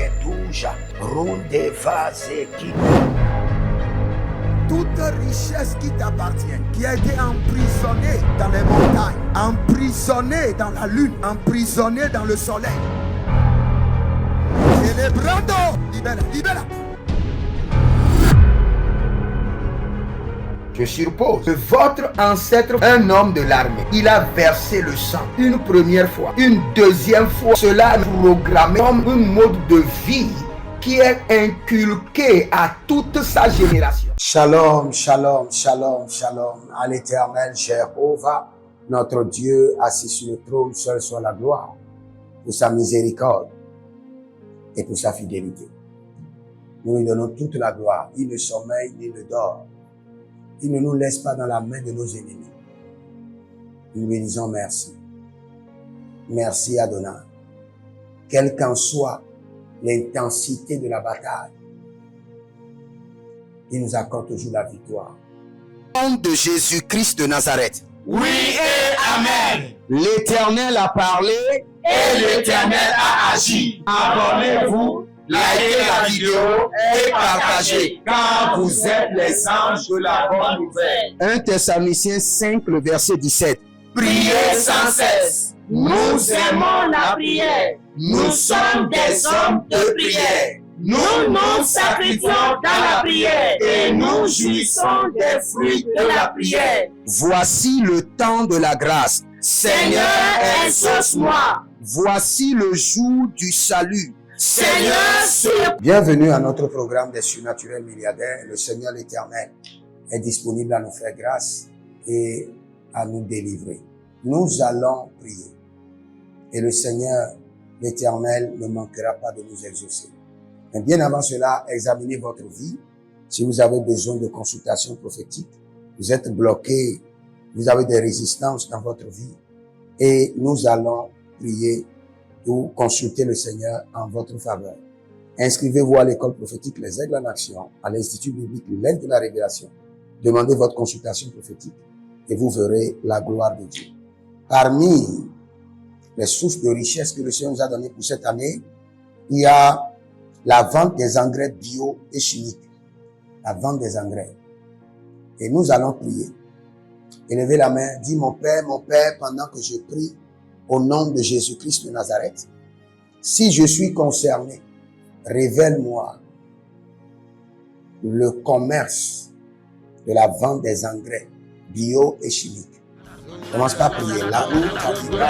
Ketuja, Runde Vazeki. Toute richesse qui t'appartient, qui a été emprisonnée dans les montagnes, emprisonnée dans la lune, emprisonnée dans le soleil. Célébrando, libera, libera. Je suppose que votre ancêtre, un homme de l'armée, il a versé le sang une première fois, une deuxième fois. Cela est programmé comme un mode de vie qui est inculqué à toute sa génération. Shalom, shalom, shalom, shalom à l'Éternel Jéhovah, notre Dieu assis sur le trône, seul soit la gloire, pour sa miséricorde et pour sa fidélité. Nous lui donnons toute la gloire. Il ne sommeille ni ne dort. Il ne nous laisse pas dans la main de nos ennemis. Nous lui disons merci. Merci Adonai. Quelle qu'en soit l'intensité de la bataille, il nous accorde toujours la victoire. Au nom de Jésus-Christ de Nazareth. Oui et Amen. L'Éternel a parlé et l'Éternel a agi. Abonnez-vous, likez la vidéo et partagez, car vous êtes les anges de la bonne nouvelle. 1 Thessaloniciens 5, le verset 17. Priez sans cesse. Nous aimons la prière. Nous sommes des hommes de prière. Nous nous sacrifions dans la prière et nous jouissons des fruits de la prière. Voici le temps de la grâce. Seigneur, exauce-moi. Voici le jour du salut. Seigneur, sur... Bienvenue à notre programme des surnaturels milliardaires. Le Seigneur l'Éternel est disponible à nous faire grâce et à nous délivrer. Nous allons prier. Et le Seigneur l'Éternel ne manquera pas de nous exaucer. Mais bien avant cela, examinez votre vie. Si vous avez besoin de consultation prophétique, vous êtes bloqué, vous avez des résistances dans votre vie. Et nous allons prier ou consulter le Seigneur en votre faveur. Inscrivez-vous à l'école prophétique Les Aigles en Action, à l'Institut biblique L'Aile de la Révélation. Demandez votre consultation prophétique et vous verrez la gloire de Dieu. Parmi les sources de richesse que le Seigneur nous a données pour cette année, il y a la vente des engrais bio et chimiques. La vente des engrais. Et nous allons prier. Élevez la main, dis mon Père, pendant que je prie au nom de Jésus-Christ de Nazareth, si je suis concerné, révèle-moi le commerce de la vente des engrais bio et chimiques. Commence par prier là où tu as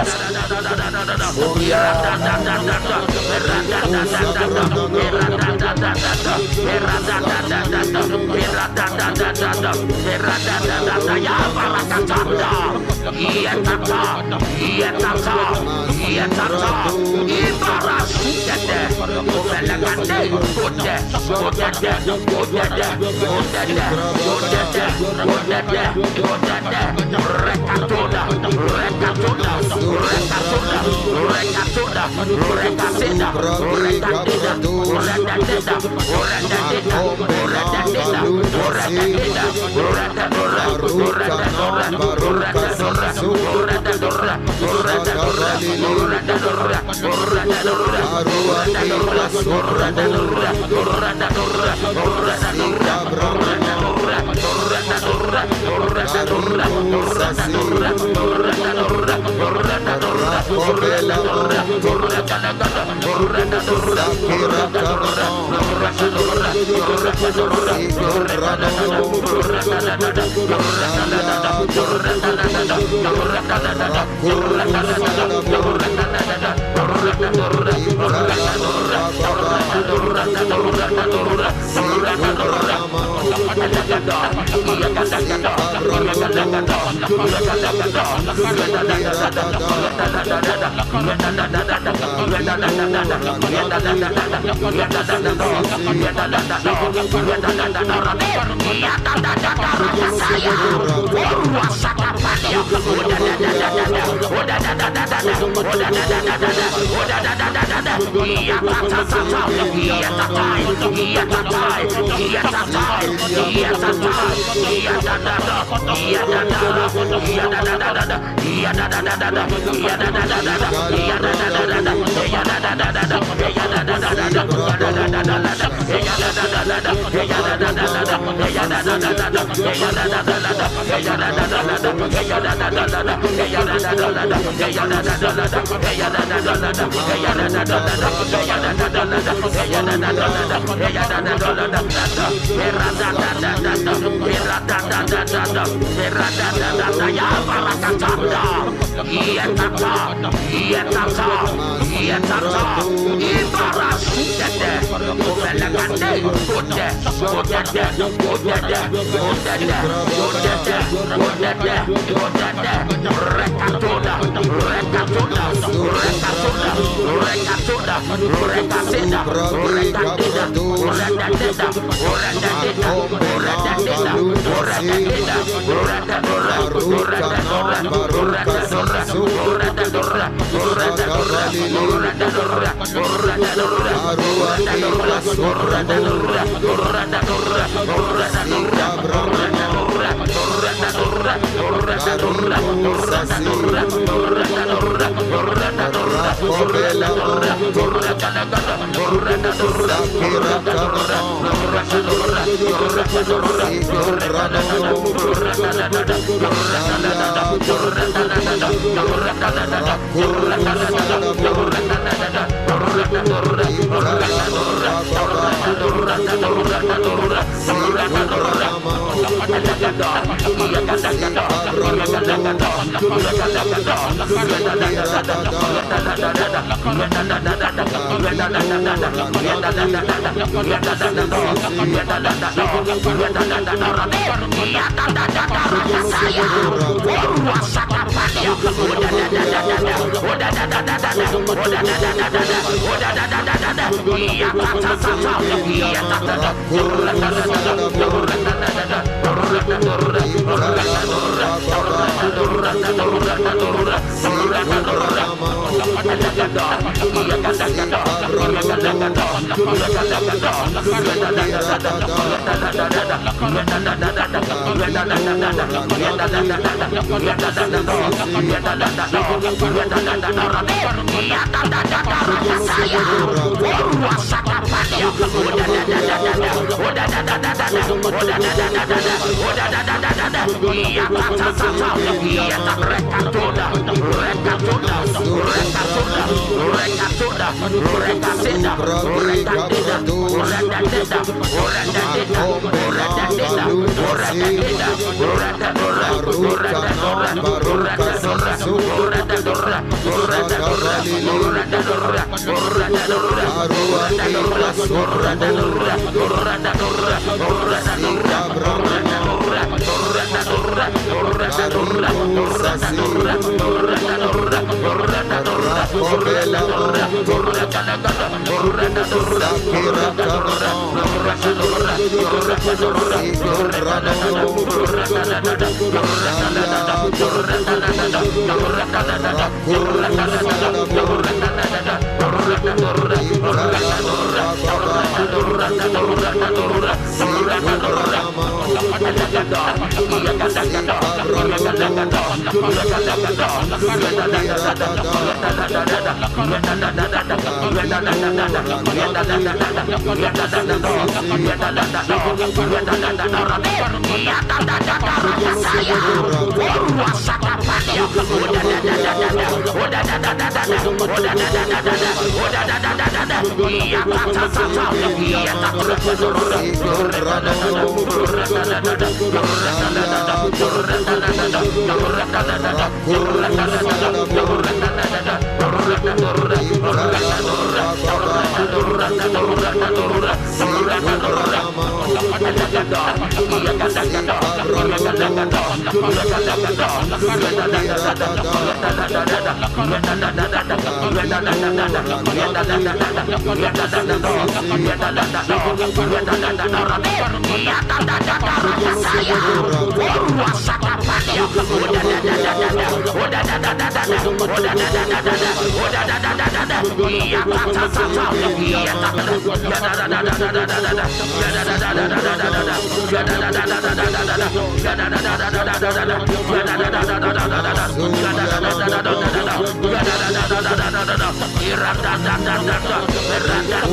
Irada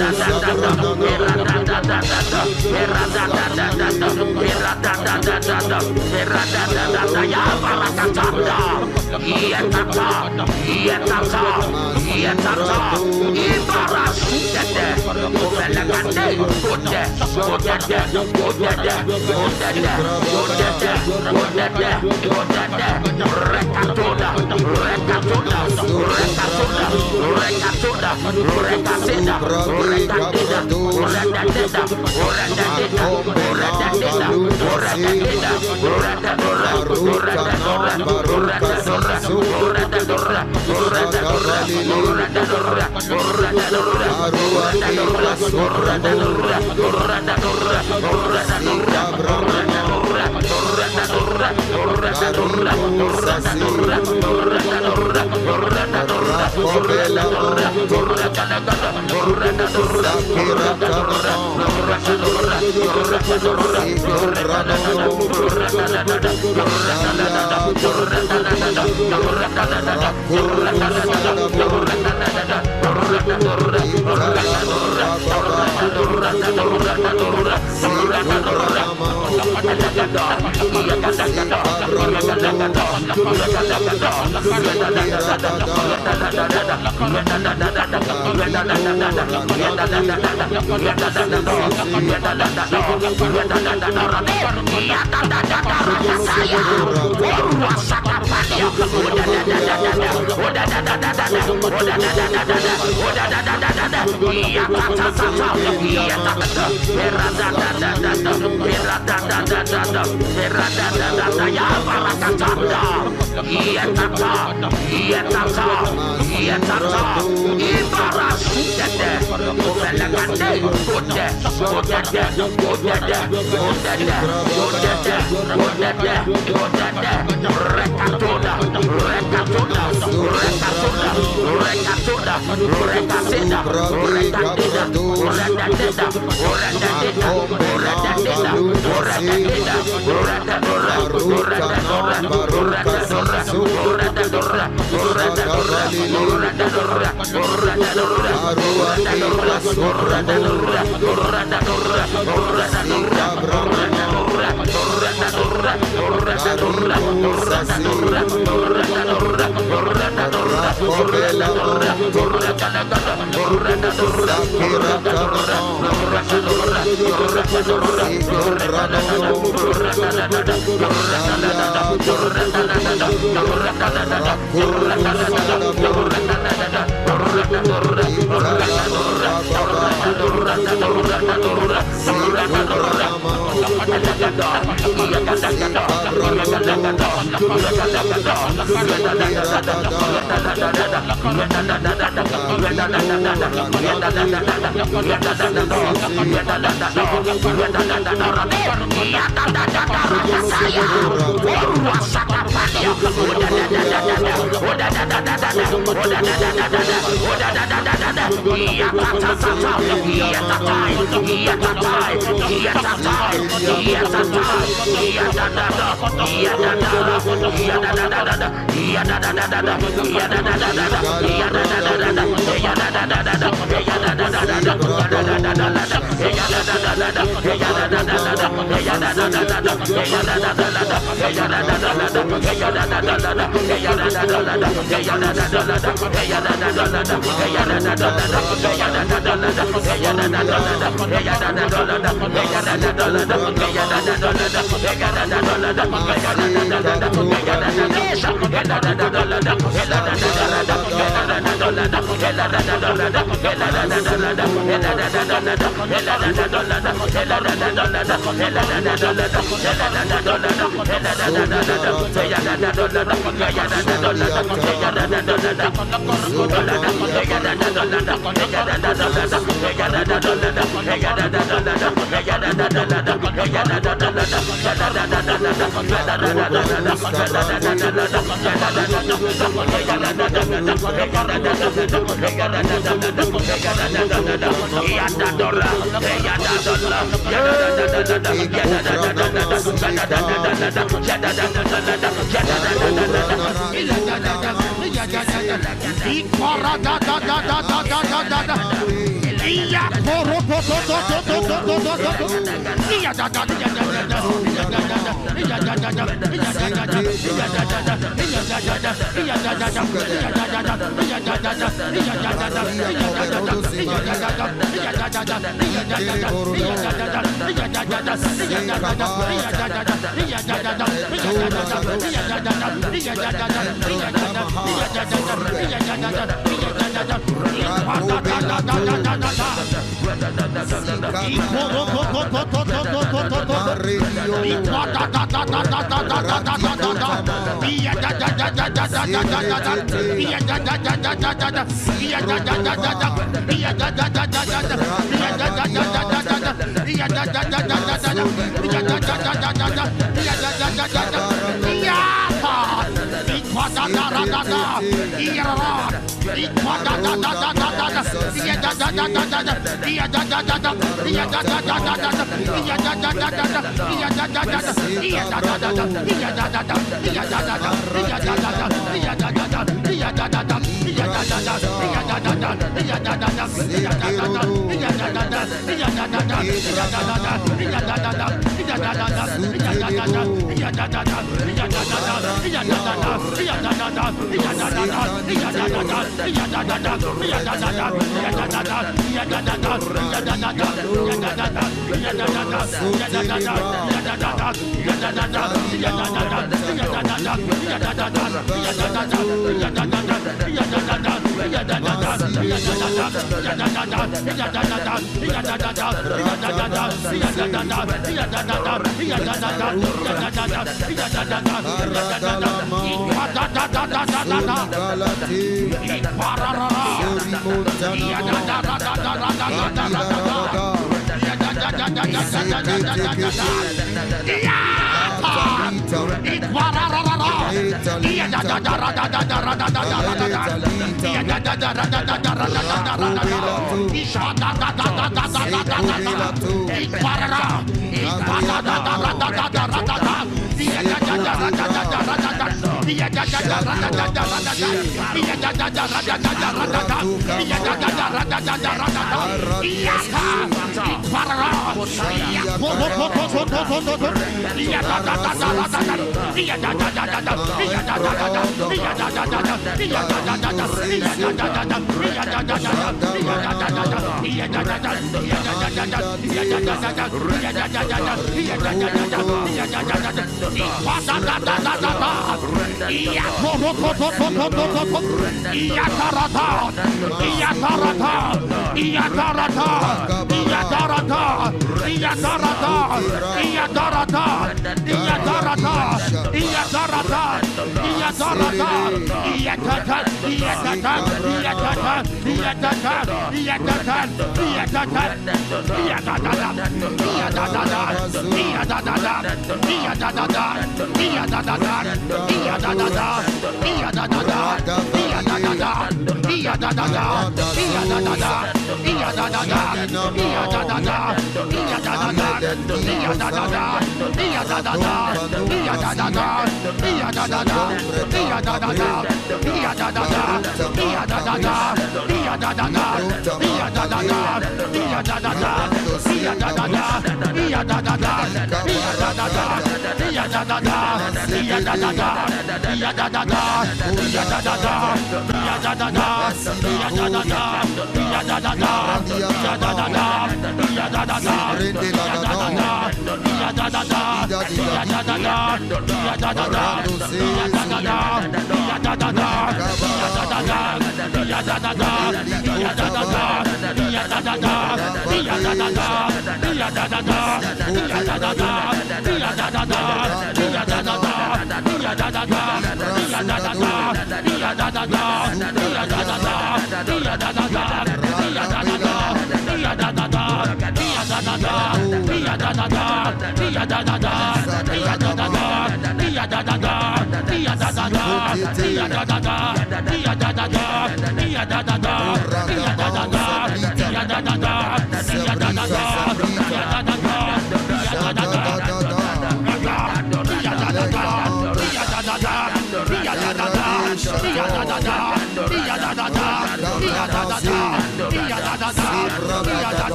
Iya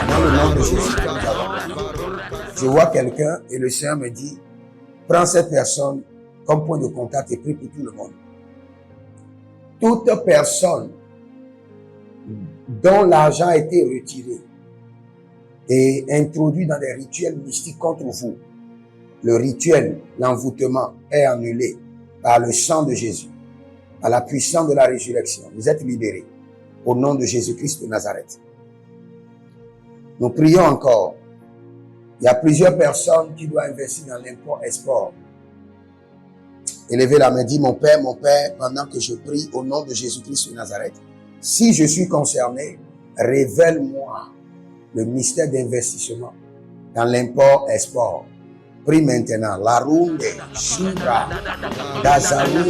Dans le nom de Jésus, je vois quelqu'un et le Seigneur me dit, prends cette personne comme point de contact et prie pour tout le monde. Toute personne dont l'argent a été retiré et introduit dans des rituels mystiques contre vous, le rituel, l'envoûtement est annulé par le sang de Jésus. par la puissance de la résurrection, vous êtes libérés au nom de Jésus-Christ de Nazareth. Nous prions encore. Il y a plusieurs personnes qui doivent investir dans l'import-export. Élevez la main, dit mon Père, pendant que je prie au nom de Jésus-Christ de Nazareth, si je suis concerné, révèle-moi le mystère d'investissement dans l'import-export. Prie maintenant. La runde, Shubra, Dazaru,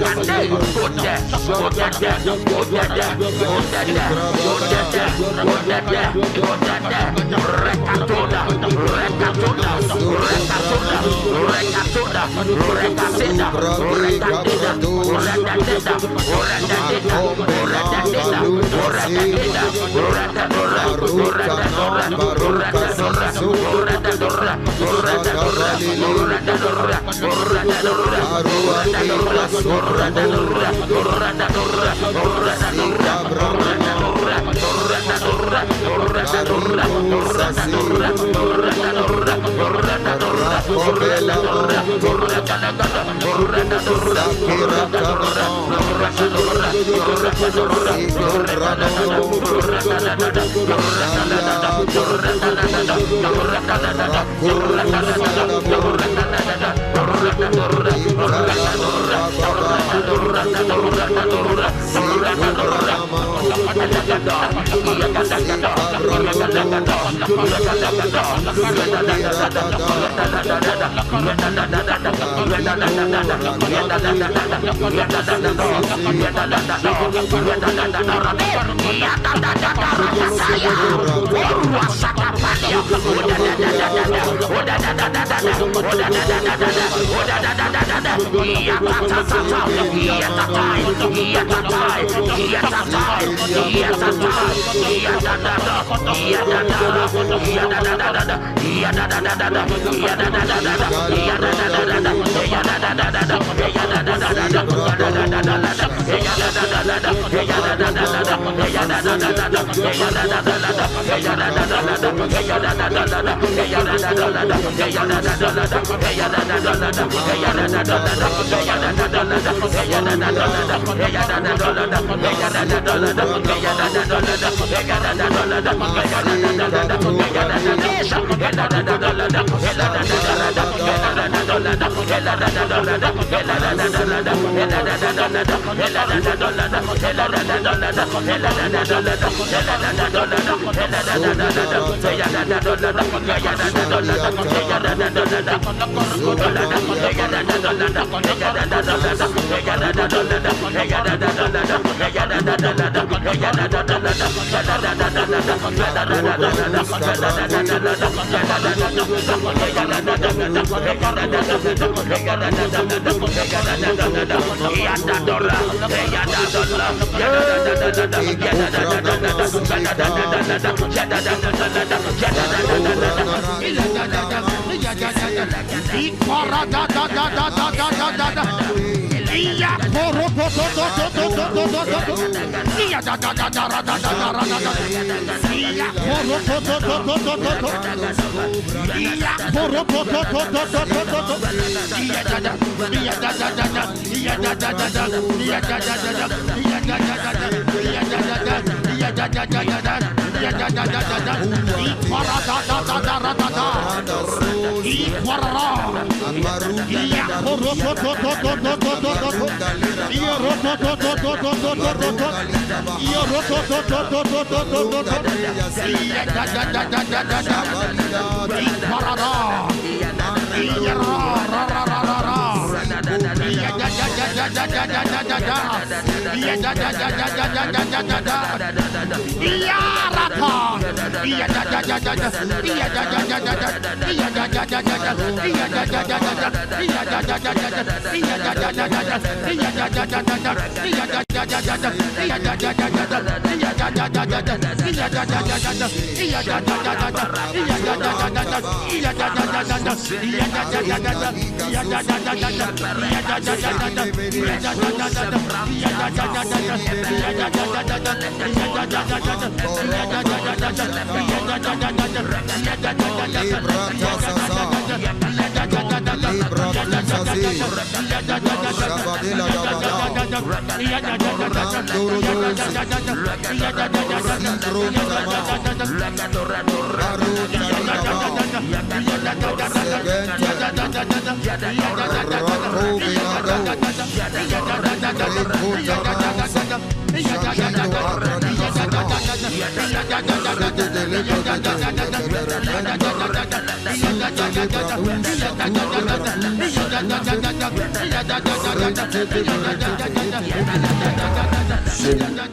Ibarra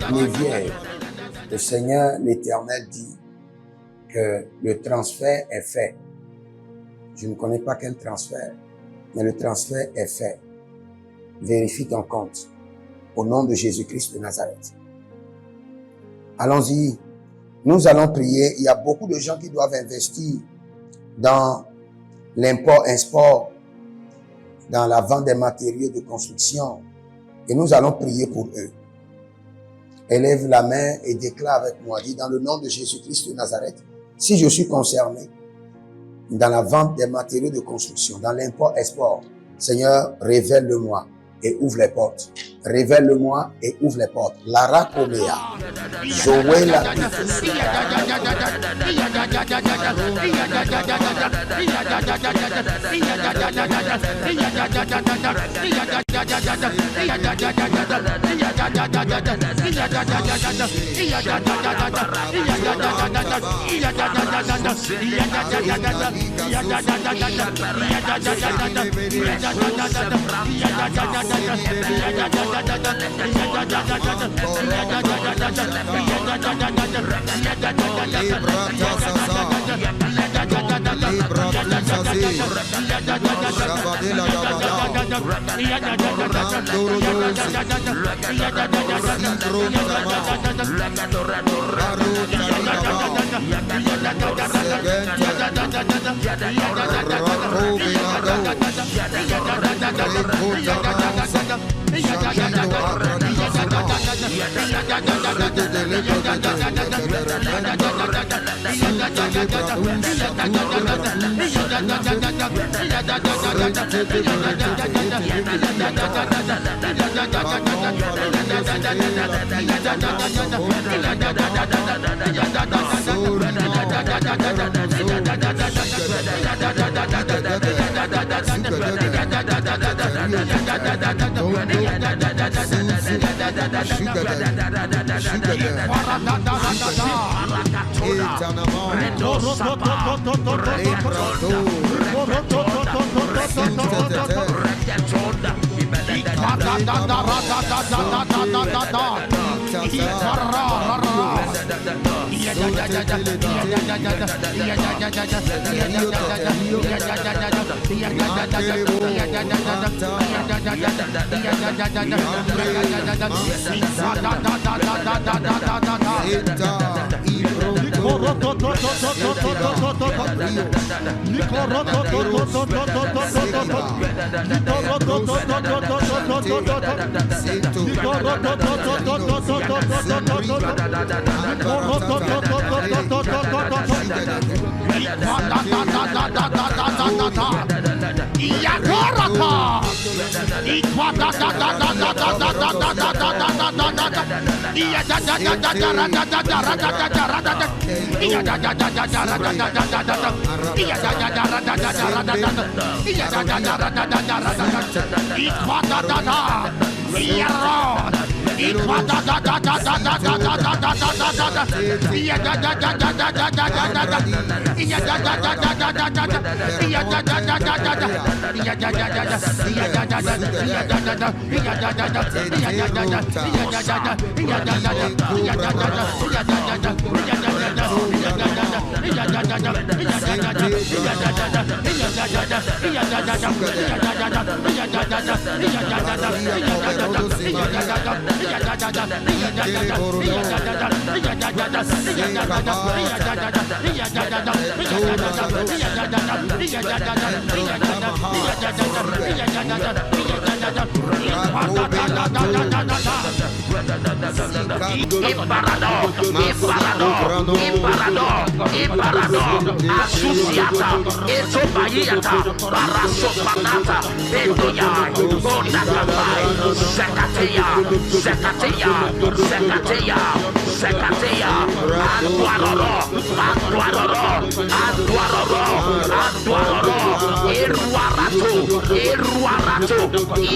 Geneviève, le Seigneur l'Éternel dit que le transfert est fait. Je ne connais pas quel transfert, mais le transfert est fait. Vérifie ton compte. Au nom de Jésus-Christ de Nazareth. Allons-y. Nous allons prier. Il y a beaucoup de gens qui doivent investir dans l'import-export, dans la vente des matériaux de construction. Et nous allons prier pour eux. Élève la main et déclare avec moi. Dis dans le nom de Jésus-Christ de Nazareth. Si je suis concerné dans la vente des matériaux de construction, dans l'import-export, Seigneur, révèle-le-moi et ouvre les portes. Révèle-le-moi et ouvre les portes. Lara Komea. Joël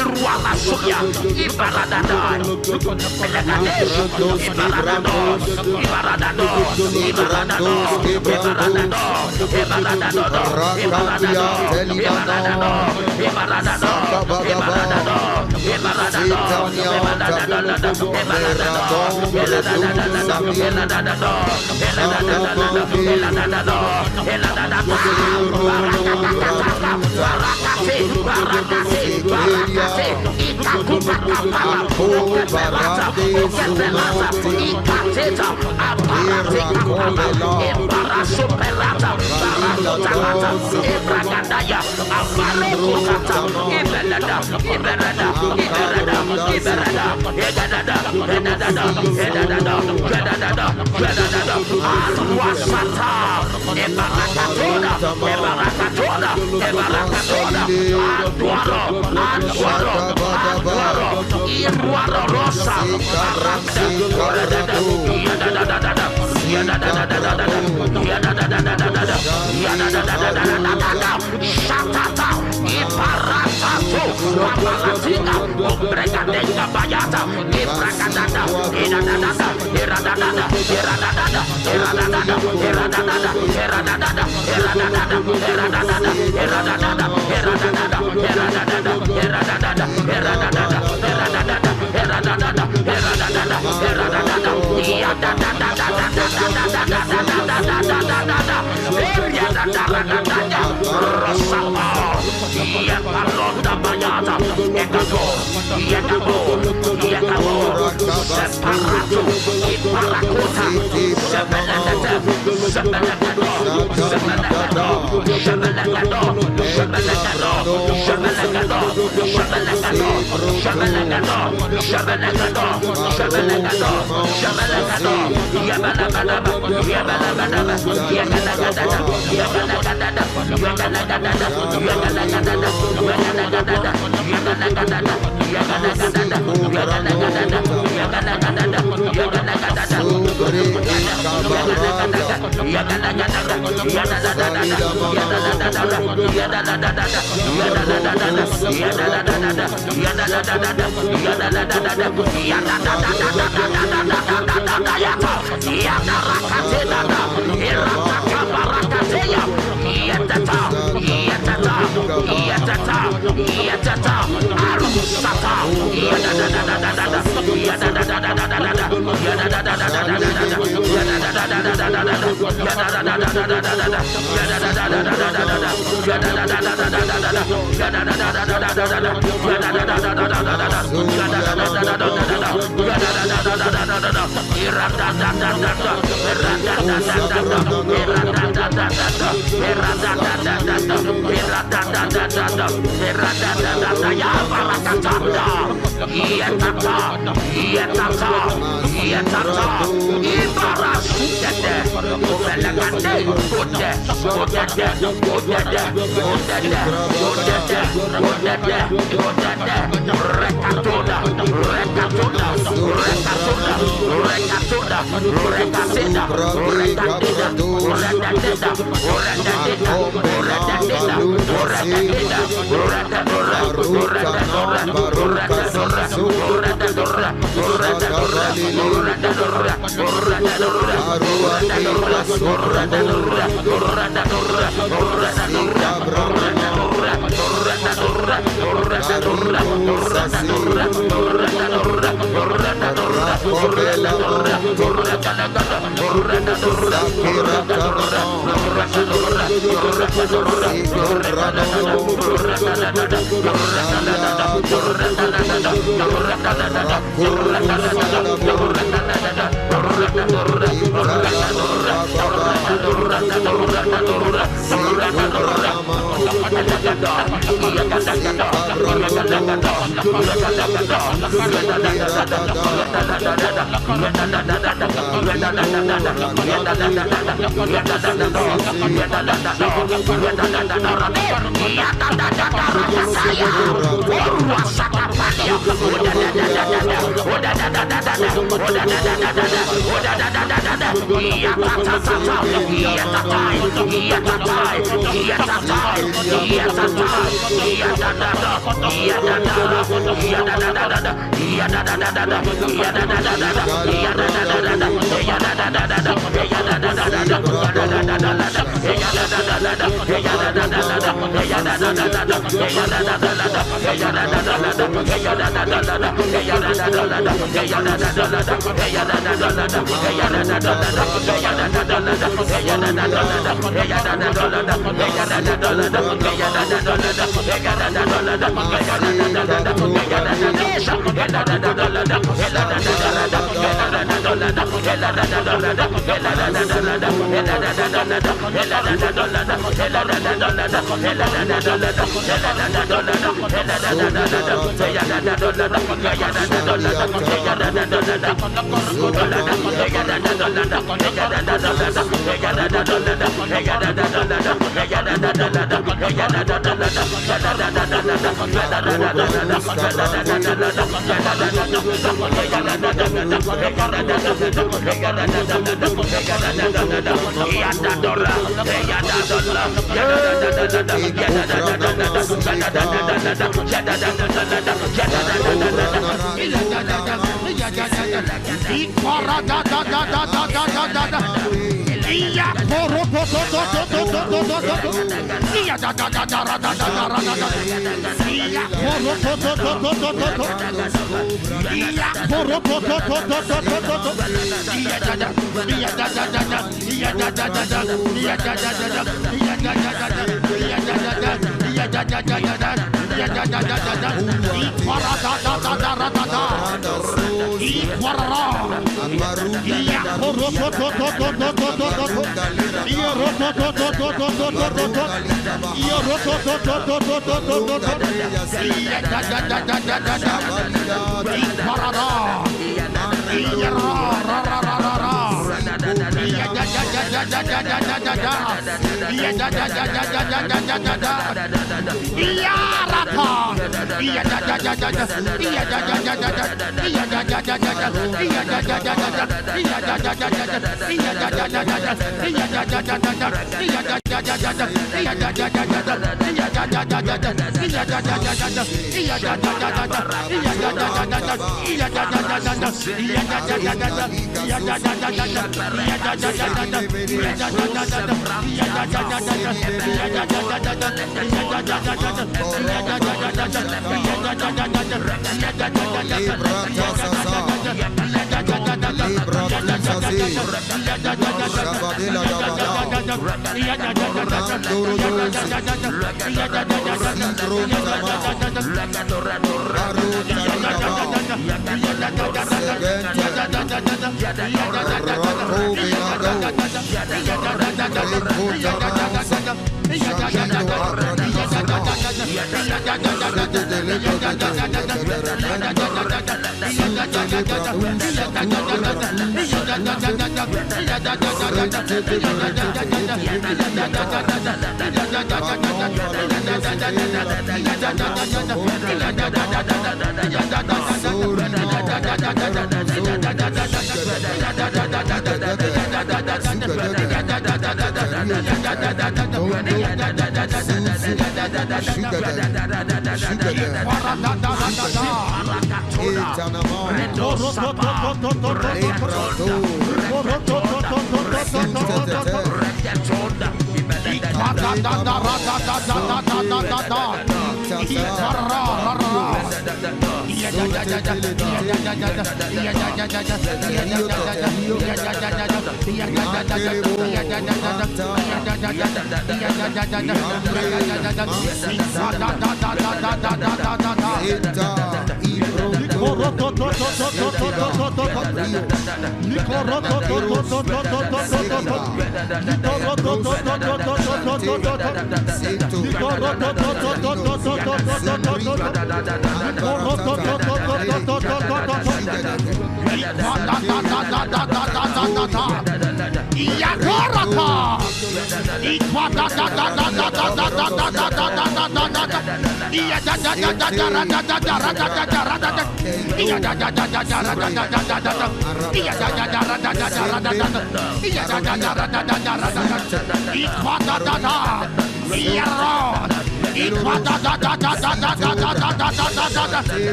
Iruala Suya, Ibaradador, Elegadesh, Ibaradador, Ibaradador, Ibaradador,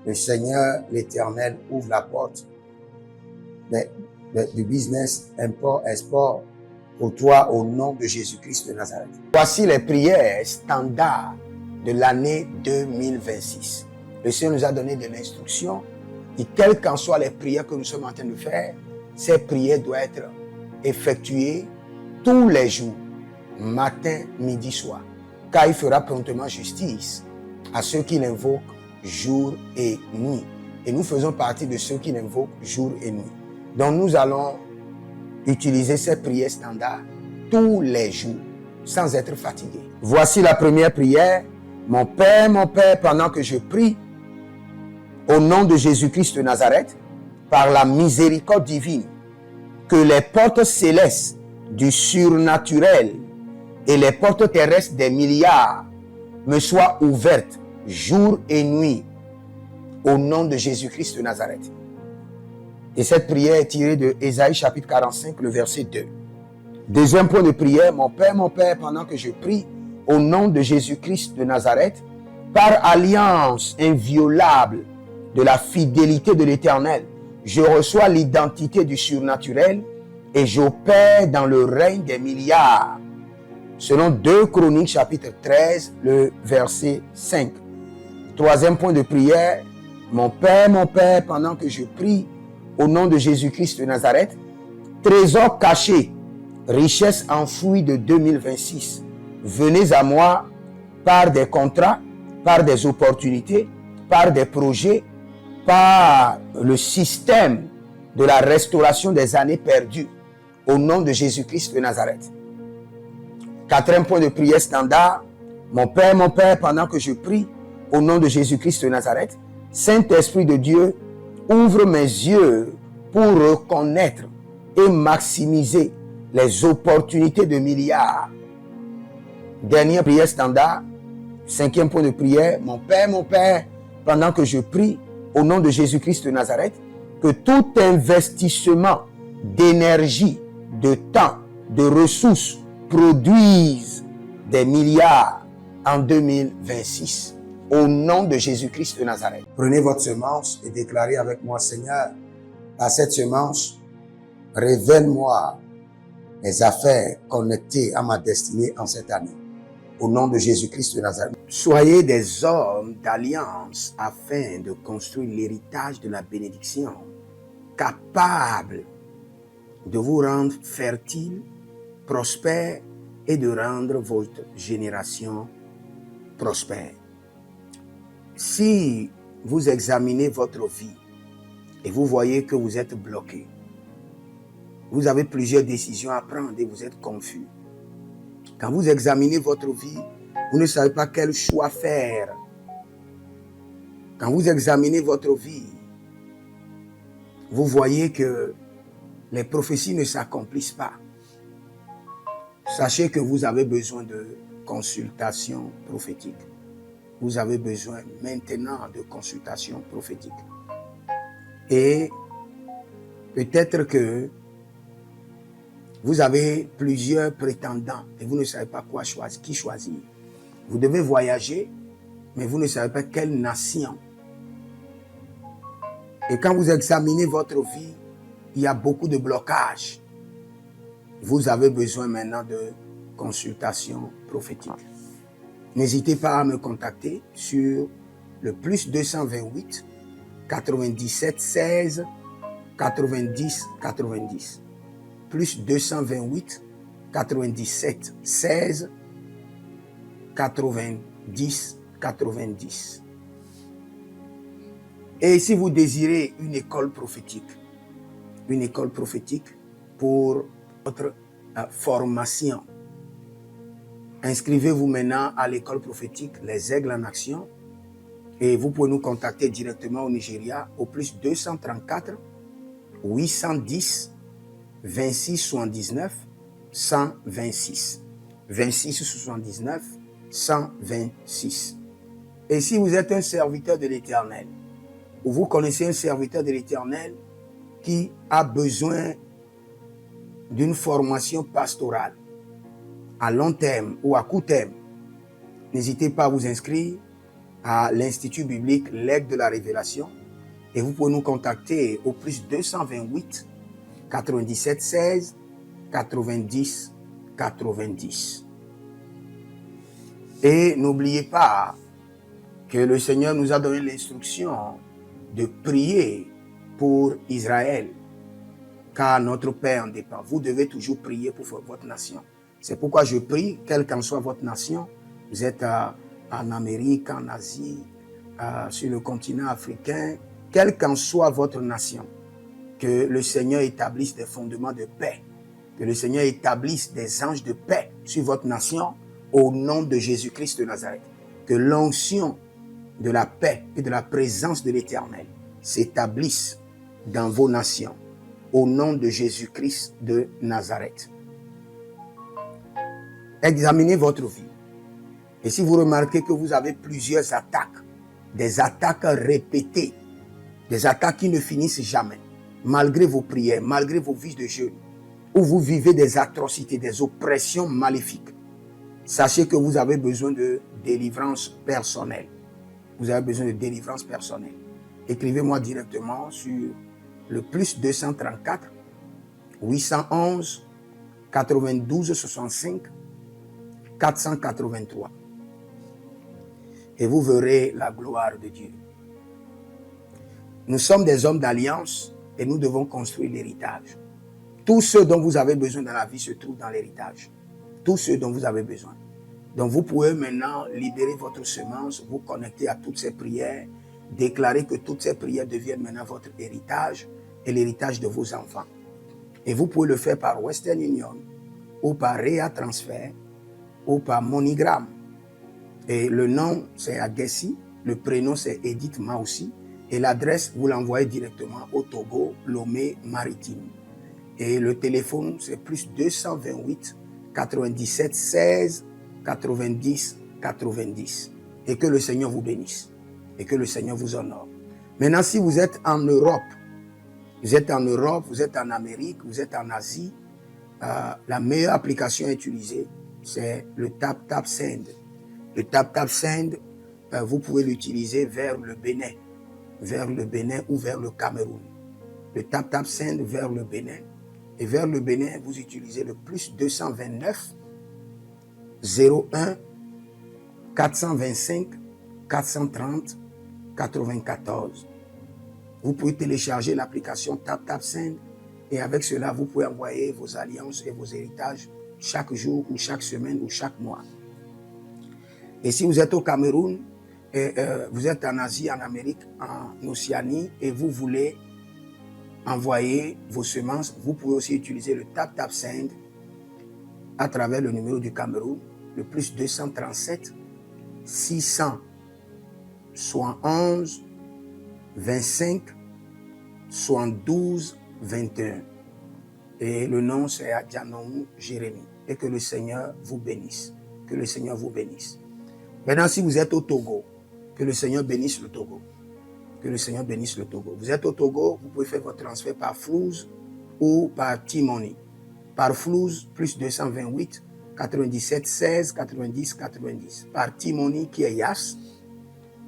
Le Seigneur, l'Éternel, ouvre la porte du business, import, export pour toi au nom de Jésus-Christ de Nazareth. Voici les prières standards de l'année 2026. Le Seigneur nous a donné de l'instruction et quelles qu'en soient les prières que nous sommes en train de faire, ces prières doivent être effectuées tous les jours, matin, midi, soir. Car il fera promptement justice à ceux qui l'invoquent jour et nuit. Et nous faisons partie de ceux qui l'invoquent jour et nuit. Donc nous allons utiliser ces prières standards tous les jours, sans être fatigués. Voici la première prière. Mon Père, pendant que je prie, au nom de Jésus-Christ de Nazareth, par la miséricorde divine, que les portes célestes du surnaturel et les portes terrestres des milliards me soient ouvertes jour et nuit, au nom de Jésus-Christ de Nazareth. Et cette prière est tirée de Ésaïe chapitre 45, le verset 2. Deuxième point de prière, mon Père, pendant que je prie, au nom de Jésus-Christ de Nazareth, par alliance inviolable de la fidélité de l'Éternel, je reçois l'identité du surnaturel et j'opère dans le règne des milliards. Selon 2 Chroniques chapitre 13, le verset 5. Troisième point de prière, mon Père, pendant que je prie, au nom de Jésus-Christ de Nazareth, trésor caché, richesse enfouie de 2026, venez à moi par des contrats, par des opportunités, par des projets, par le système de la restauration des années perdues, au nom de Jésus-Christ de Nazareth. Quatrième point de prière standard, mon Père, pendant que je prie, au nom de Jésus-Christ de Nazareth, Saint-Esprit de Dieu, ouvre mes yeux pour reconnaître et maximiser les opportunités de milliards. Dernière prière standard, cinquième point de prière, mon Père, pendant que je prie, au nom de Jésus-Christ de Nazareth, que tout investissement d'énergie, de temps, de ressources produise des milliards en 2026. Au nom de Jésus-Christ de Nazareth. Prenez votre semence et déclarez avec moi, Seigneur, par cette semence, révèle-moi mes affaires connectées à ma destinée en cette année. Au nom de Jésus-Christ de Nazareth. Soyez des hommes d'alliance afin de construire l'héritage de la bénédiction, capables de vous rendre fertile, prospère et de rendre votre génération prospère. Si vous examinez votre vie et vous voyez que vous êtes bloqué, vous avez plusieurs décisions à prendre et vous êtes confus. Quand vous examinez votre vie, vous ne savez pas quel choix faire. Quand vous examinez votre vie, vous voyez que les prophéties ne s'accomplissent pas. Sachez que vous avez besoin de consultation prophétique. Vous avez besoin maintenant de consultation prophétique. Et peut-être que vous avez plusieurs prétendants et vous ne savez pas qui choisir. Vous devez voyager, mais vous ne savez pas quelle nation. Et quand vous examinez votre vie, il y a beaucoup de blocages. Vous avez besoin maintenant de consultation prophétique. N'hésitez pas à me contacter sur le +228 97 16 90 90. +228 97 16 90 90. Et si vous désirez une école prophétique pour votre formation, inscrivez-vous maintenant à l'école prophétique Les Aigles en Action et vous pouvez nous contacter directement au Nigeria au +234 810 26 79 126. 26 79 126. Et si vous êtes un serviteur de l'Éternel, ou vous connaissez un serviteur de l'Éternel qui a besoin d'une formation pastorale à long terme ou à court terme, n'hésitez pas à vous inscrire à l'Institut biblique L'Aigle de la Révélation et vous pouvez nous contacter au +228 97 16 90 90. Et n'oubliez pas que le Seigneur nous a donné l'instruction de prier pour Israël, car notre paix en dépend. Vous devez toujours prier pour votre nation. C'est pourquoi je prie, quelle qu'en soit votre nation, vous êtes en Amérique, en Asie, sur le continent africain, quelle qu'en soit votre nation, que le Seigneur établisse des fondements de paix, que le Seigneur établisse des anges de paix sur votre nation au nom de Jésus-Christ de Nazareth. Que l'onction de la paix et de la présence de l'Éternel s'établisse dans vos nations au nom de Jésus-Christ de Nazareth. Examinez votre vie. Et si vous remarquez que vous avez plusieurs attaques, des attaques répétées, des attaques qui ne finissent jamais, malgré vos prières, malgré vos vies de jeûne, où vous vivez des atrocités, des oppressions maléfiques, sachez que vous avez besoin de délivrance personnelle. Vous avez besoin de délivrance personnelle. Écrivez-moi directement sur le +234 811 92 65 483. Et vous verrez la gloire de Dieu. Nous sommes des hommes d'alliance et nous devons construire l'héritage. Tout ce dont vous avez besoin dans la vie se trouve dans l'héritage. Tout ce dont vous avez besoin. Donc vous pouvez maintenant libérer votre semence, vous connecter à toutes ces prières, déclarer que toutes ces prières deviennent maintenant votre héritage et l'héritage de vos enfants. Et vous pouvez le faire par Western Union ou par Rea Transfer ou par MoneyGram. Et le nom c'est Agessi, le prénom c'est Edith Maussi et l'adresse vous l'envoyez directement au Togo, Lomé Maritime. Et le téléphone c'est +228 97 16 90 90. Et que le Seigneur vous bénisse. Et que le Seigneur vous honore. Maintenant, si vous êtes en Europe, vous êtes en Amérique, vous êtes en Asie, la meilleure application à utiliser, c'est le TapTapSend. Le TapTapSend, vous pouvez l'utiliser vers le Bénin ou vers le Cameroun. Le TapTapSend vers le Bénin Et vers le Bénin, vous utilisez le plus 229 01 425 430 94. Vous pouvez télécharger l'application TapTapSend et avec cela, vous pouvez envoyer vos alliances et vos héritages chaque jour ou chaque semaine ou chaque mois. Et si vous êtes au Cameroun, vous êtes en Asie, en Amérique, en Océanie et vous voulez envoyer vos semences, vous pouvez aussi utiliser le TapTapSend à travers le numéro du Cameroun, le plus 237 671 25 72 21. Et le nom c'est Adjanou Jérémie. Et que le Seigneur vous bénisse. Que le Seigneur vous bénisse. Maintenant, si vous êtes au Togo, que le Seigneur bénisse le Togo. Que le Seigneur bénisse le Togo. Vous êtes au Togo, vous pouvez faire votre transfert par Flouz ou par T-Money. Par Flouz, plus 228 97 16 90 90. Par T-Money qui est Yas,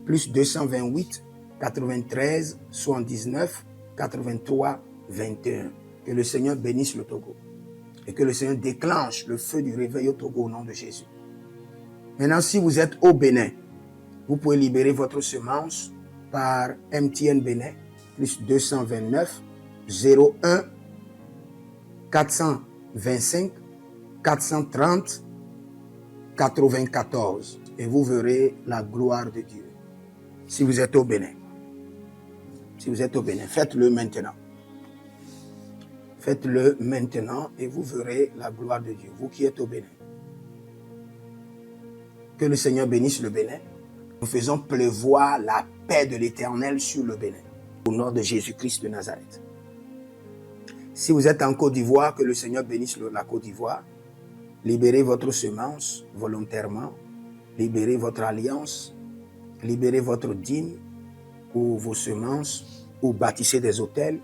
plus 228 93 79 83 21. Que le Seigneur bénisse le Togo. Et que le Seigneur déclenche le feu du réveil au Togo au nom de Jésus. Maintenant, si vous êtes au Bénin, vous pouvez libérer votre semence par MTN Bénin, plus 229 01 425 430 94. Et vous verrez la gloire de Dieu. Si vous êtes au Bénin. Si vous êtes au Bénin, faites-le maintenant. Faites-le maintenant et vous verrez la gloire de Dieu. Vous qui êtes au Bénin. Que le Seigneur bénisse le Bénin. Nous faisons pleuvoir la paix de l'Éternel sur le Bénin. Au nom de Jésus-Christ de Nazareth. Si vous êtes en Côte d'Ivoire, que le Seigneur bénisse la Côte d'Ivoire. Libérez votre semence volontairement. Libérez votre alliance. Libérez votre dîme ou vos semences ou bâtissez des hôtels.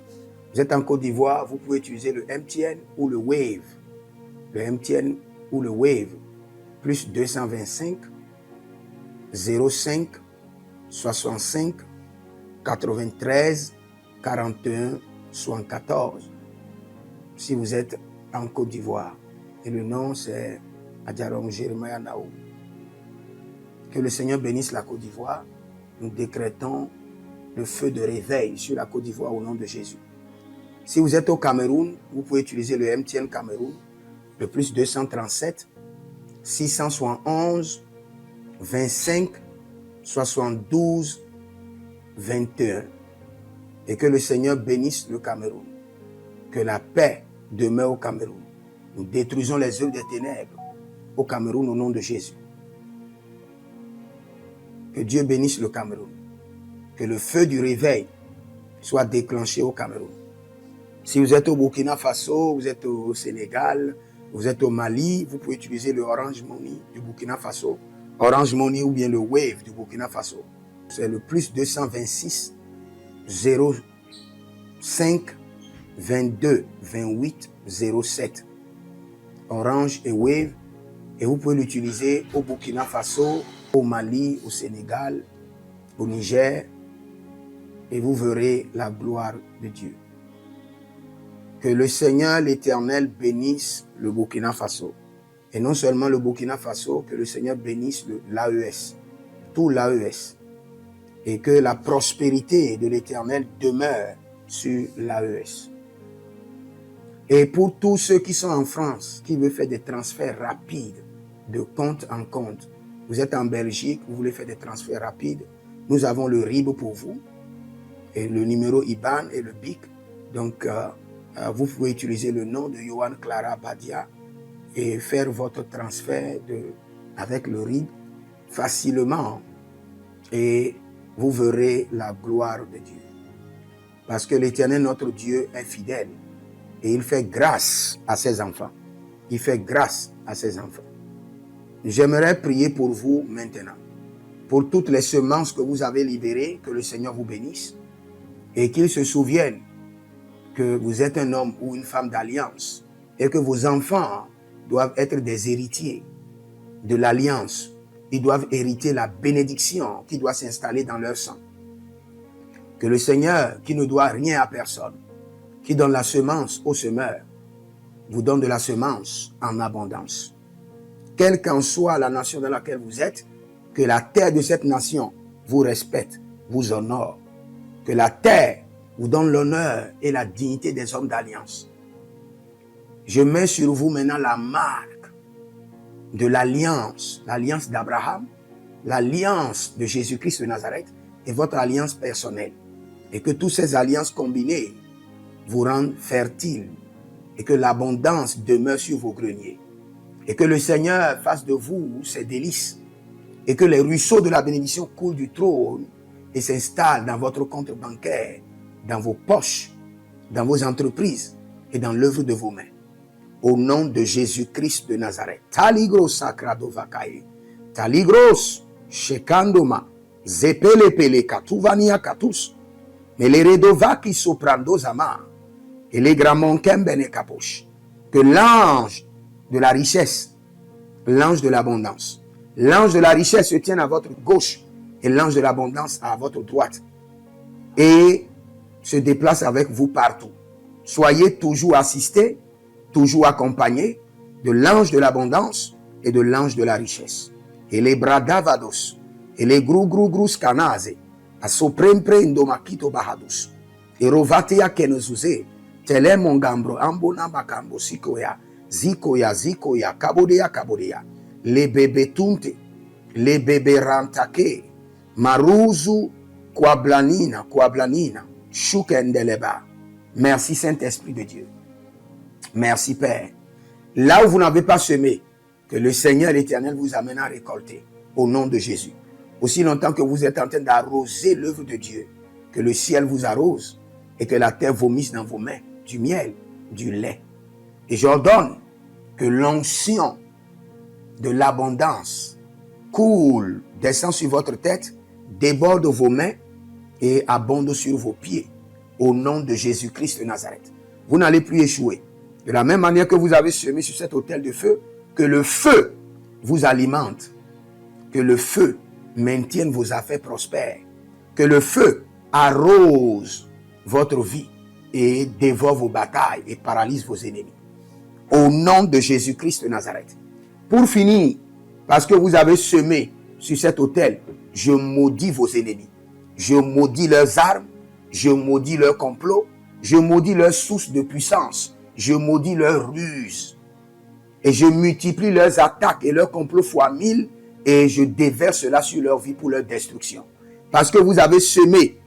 Vous êtes en Côte d'Ivoire, vous pouvez utiliser le MTN ou le Wave. Le MTN ou le Wave. Plus 225 05 65 93 41 74. Si vous êtes en Côte d'Ivoire. Et le nom c'est Adjaron Jérémie Naou. Que le Seigneur bénisse la Côte d'Ivoire. Nous décrétons le feu de réveil sur la Côte d'Ivoire au nom de Jésus. Si vous êtes au Cameroun, vous pouvez utiliser le MTN Cameroun, le plus 237 671 25 72 21. Et que le Seigneur bénisse le Cameroun. Que la paix demeure au Cameroun. Nous détruisons les œuvres des ténèbres au Cameroun au nom de Jésus. Que Dieu bénisse le Cameroun. Que le feu du réveil soit déclenché au Cameroun. Si vous êtes au Burkina Faso, vous êtes au Sénégal, vous êtes au Mali, vous pouvez utiliser le Orange Money du Burkina Faso. Orange Money ou bien le Wave du Burkina Faso. C'est le plus 226 05 22 28 07. Orange et Wave. Et vous pouvez l'utiliser au Burkina Faso, au Mali, au Sénégal, au Niger. Et vous verrez la gloire de Dieu. Que le Seigneur l'Éternel bénisse le Burkina Faso. Et non seulement le Burkina Faso, que le Seigneur bénisse l'AES, tout l'AES. Et que la prospérité de l'Éternel demeure sur l'AES. Et pour tous ceux qui sont en France, qui veulent faire des transferts rapides de compte en compte, vous êtes en Belgique, vous voulez faire des transferts rapides, nous avons le RIB pour vous, et le numéro IBAN et le BIC. Donc, vous pouvez utiliser le nom de Yohan Clara Badia et faire votre transfert avec le RIB facilement. Et vous verrez la gloire de Dieu. Parce que l'Éternel, notre Dieu, est fidèle. Et il fait grâce à ses enfants. Il fait grâce à ses enfants. J'aimerais prier pour vous maintenant. Pour toutes les semences que vous avez libérées, que le Seigneur vous bénisse. Et qu'il se souvienne que vous êtes un homme ou une femme d'alliance et que vos enfants doivent être des héritiers de l'alliance. Ils doivent hériter la bénédiction qui doit s'installer dans leur sang. Que le Seigneur, qui ne doit rien à personne, qui donne la semence au semeur, vous donne de la semence en abondance. Quelle qu'en soit la nation dans laquelle vous êtes, que la terre de cette nation vous respecte, vous honore. Que la terre vous donne l'honneur et la dignité des hommes d'alliance. Je mets sur vous maintenant la marque de l'alliance d'Abraham, l'alliance de Jésus-Christ de Nazareth et votre alliance personnelle. Et que toutes ces alliances combinées vous rendent fertiles et que l'abondance demeure sur vos greniers. Et que le Seigneur fasse de vous ses délices et que les ruisseaux de la bénédiction coulent du trône et s'installent dans votre compte bancaire, dans vos poches, dans vos entreprises et dans l'œuvre de vos mains. Au nom de Jésus-Christ de Nazareth. Taligros sacrado vakae. Taligros shekandoma. Zepelepele katuvania katus. Meleredovaki soprando zama. Et les gramons kembene kaposh. Que l'ange de la richesse, l'ange de l'abondance, l'ange de la richesse se tienne à votre gauche et l'ange de l'abondance à votre droite et se déplace avec vous partout. Soyez toujours assistés, toujours accompagnés de l'ange de l'abondance et de l'ange de la richesse. Et les bradavados, et les gru scanaze, a soprempre indomakito bahadus, et rovatea kenezuze, tele mongambro ambona bakambo sikoya, zikoya, kabodea, les bébés tunte, les bébés rantake, maruzu, kwablanina, shukendeleba. Merci Saint-Esprit de Dieu. Merci Père. Là où vous n'avez pas semé, que le Seigneur l'Éternel vous amène à récolter, au nom de Jésus. Aussi longtemps que vous êtes en train d'arroser l'œuvre de Dieu, que le ciel vous arrose et que la terre vomisse dans vos mains du miel, du lait. Et j'ordonne que l'onction de l'abondance coule, descend sur votre tête, déborde vos mains et abonde sur vos pieds. Au nom de Jésus-Christ de Nazareth. Vous n'allez plus échouer. De la même manière que vous avez semé sur cet autel de feu, que le feu vous alimente, que le feu maintienne vos affaires prospères, que le feu arrose votre vie et dévore vos batailles et paralyse vos ennemis. Au nom de Jésus-Christ de Nazareth. Pour finir, parce que vous avez semé sur cet autel, je maudis vos ennemis. Je maudis leurs armes, je maudis leurs complots, je maudis leurs sources de puissance, je maudis leurs ruses. Et je multiplie leurs attaques et leurs complots fois 1000 et je déverse cela sur leur vie pour leur destruction. Parce que vous avez semé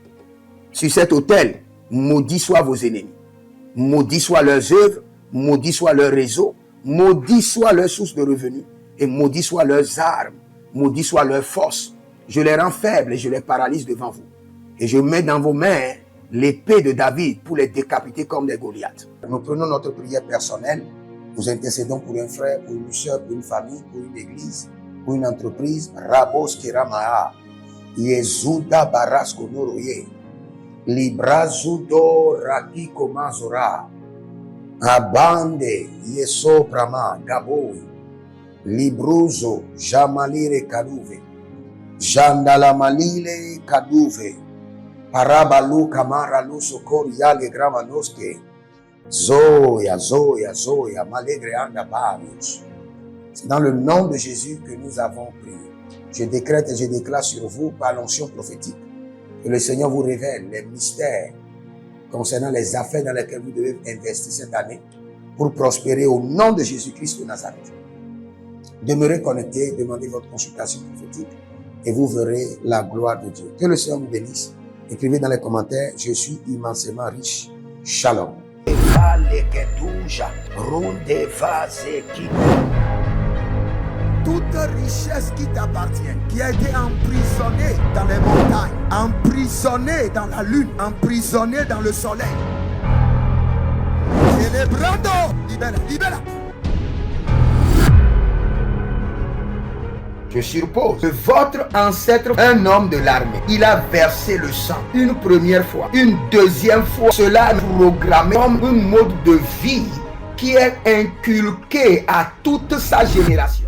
sur cet autel, maudit soient vos ennemis, maudit soient leurs œuvres, maudit soit leur réseau, maudit soit leur source de revenus et maudit soient leurs armes, maudit soit leur force. Je les rends faibles et je les paralyse devant vous. Et je mets dans vos mains l'épée de David pour les décapiter comme des Goliaths. Nous prenons notre prière personnelle. Nous intercédons pour un frère, pour une soeur, pour une famille, pour une église, pour une entreprise. Rabos Keramaha, Yezuda Barasko Noroye, Librazudo Rakiko Mazora, Abande Yeso Prama Gaboui, Libruzo Jamalire Kaduve, Jandalamalile Kaduve, Parabalu Kamara Lusokor Yale Gramanoske, Zoya, Malegre Anda Barius. C'est dans le nom de Jésus que nous avons prié. Je décrète et je déclare sur vous par l'onction prophétique que le Seigneur vous révèle les mystères concernant les affaires dans lesquelles vous devez investir cette année pour prospérer au nom de Jésus-Christ de Nazareth. Demeurez connectés, demandez votre consultation prophétique et vous verrez la gloire de Dieu. Que le Seigneur vous bénisse. Écrivez dans les commentaires, je suis immensément riche. Shalom. Toute richesse qui t'appartient, qui a été emprisonnée dans les montagnes, emprisonnée dans la lune, emprisonnée dans le soleil. Célébrando, libera. Je suppose que votre ancêtre, un homme de l'armée, il a versé le sang une première fois, une deuxième fois. Cela est programmé comme un mode de vie qui est inculqué à toute sa génération.